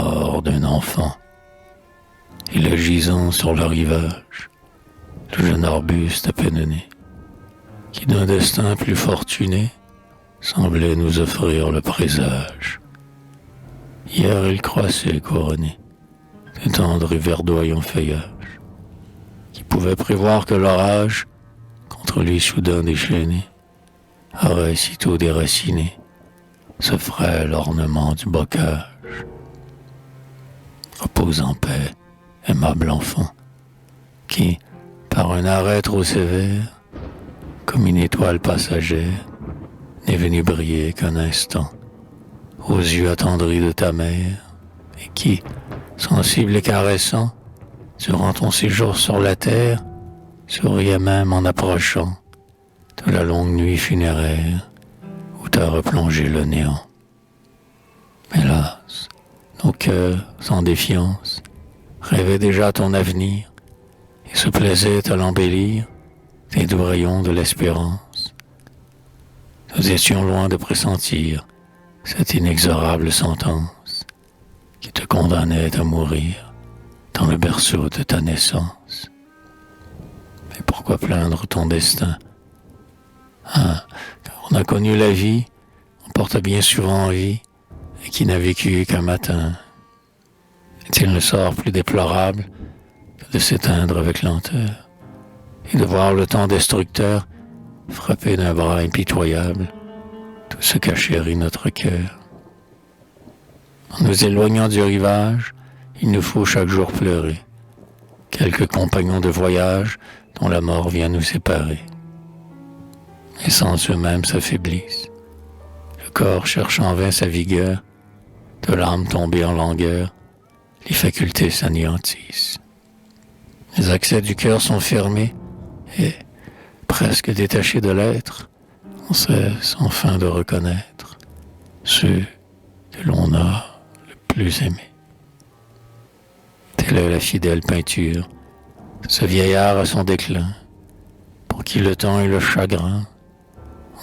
mort d'un enfant. Et le gisant sur le rivage, le jeune arbuste à peine né, qui d'un destin plus fortuné semblait nous offrir le présage. Hier il croissait couronné de tendre et verdoyant feuillage, qui pouvait prévoir que l'orage, contre lui soudain déchaîné, aurait sitôt déraciné ce frêle ornement du bocage. Repose en paix, aimable enfant, qui, par un arrêt trop sévère, comme une étoile passagère, n'est venu briller qu'un instant aux yeux attendris de ta mère, et qui, sensible et caressant, durant ton séjour sur la terre, souriait même en approchant de la longue nuit funéraire où t'as replongé le néant. Hélas, nos cœurs, sans défiance, rêvaient déjà ton avenir et se plaisaient à l'embellir des doux rayons de l'espérance. Nous étions loin de pressentir cette inexorable sentence qui te condamnait à mourir dans le berceau de ta naissance. Mais pourquoi plaindre ton destin? Car on a connu la vie, on porte bien souvent en vie, et qui n'a vécu qu'un matin. Est-il le sort plus déplorable que de s'éteindre avec lenteur, et de voir le temps destructeur frapper d'un bras impitoyable tout ce qu'a chéri notre cœur? En nous éloignant du rivage, il nous faut chaque jour pleurer quelques compagnons de voyage dont la mort vient nous séparer. Les sens eux-mêmes s'affaiblissent, le corps cherche en vain sa vigueur, de l'âme tombée en langueur, les facultés s'anéantissent. Les accès du cœur sont fermés et, presque détachés de l'être, on cesse enfin de reconnaître ceux que l'on a le plus aimés. Telle est la fidèle peinture de ce vieillard à son déclin, pour qui le temps et le chagrin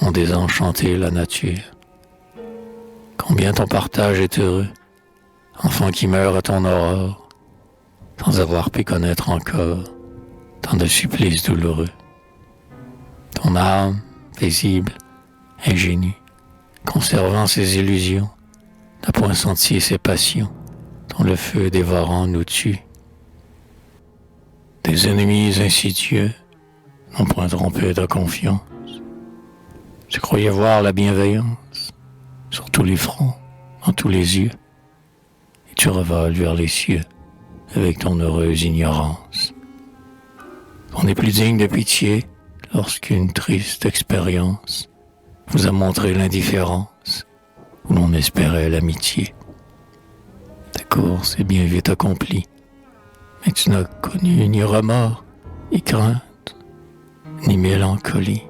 ont désenchanté la nature. Combien ton partage est heureux, enfant qui meurt à ton aurore, sans avoir pu connaître encore tant de supplices douloureux. Ton âme, paisible, ingénue, conservant ses illusions, n'a point senti ses passions, dont le feu dévorant nous tue. Tes ennemis insidieux n'ont point trompé ta confiance. Tu croyais voir la bienveillance sur tous les fronts, dans tous les yeux, et tu revoles vers les cieux avec ton heureuse ignorance. On n'est plus digne de pitié lorsqu'une triste expérience vous a montré l'indifférence où l'on espérait l'amitié. Ta course est bien vite accomplie, mais tu n'as connu ni remords, ni crainte, ni mélancolie.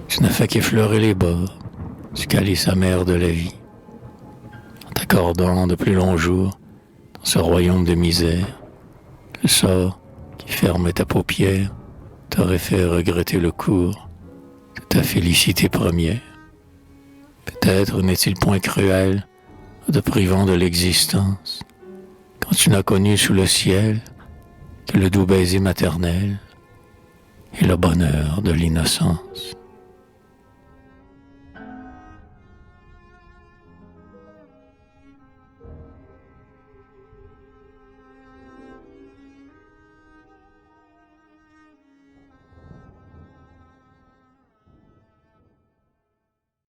Tu n'as fait qu'effleurer les bords du calice amer de la vie, en t'accordant de plus longs jours dans ce royaume de misère. Le sort qui ferme ta paupière t'aurait fait regretter le cours de ta félicité première. Peut-être n'est-il point cruel de privant de l'existence quand tu n'as connu sous le ciel que le doux baiser maternel et le bonheur de l'innocence.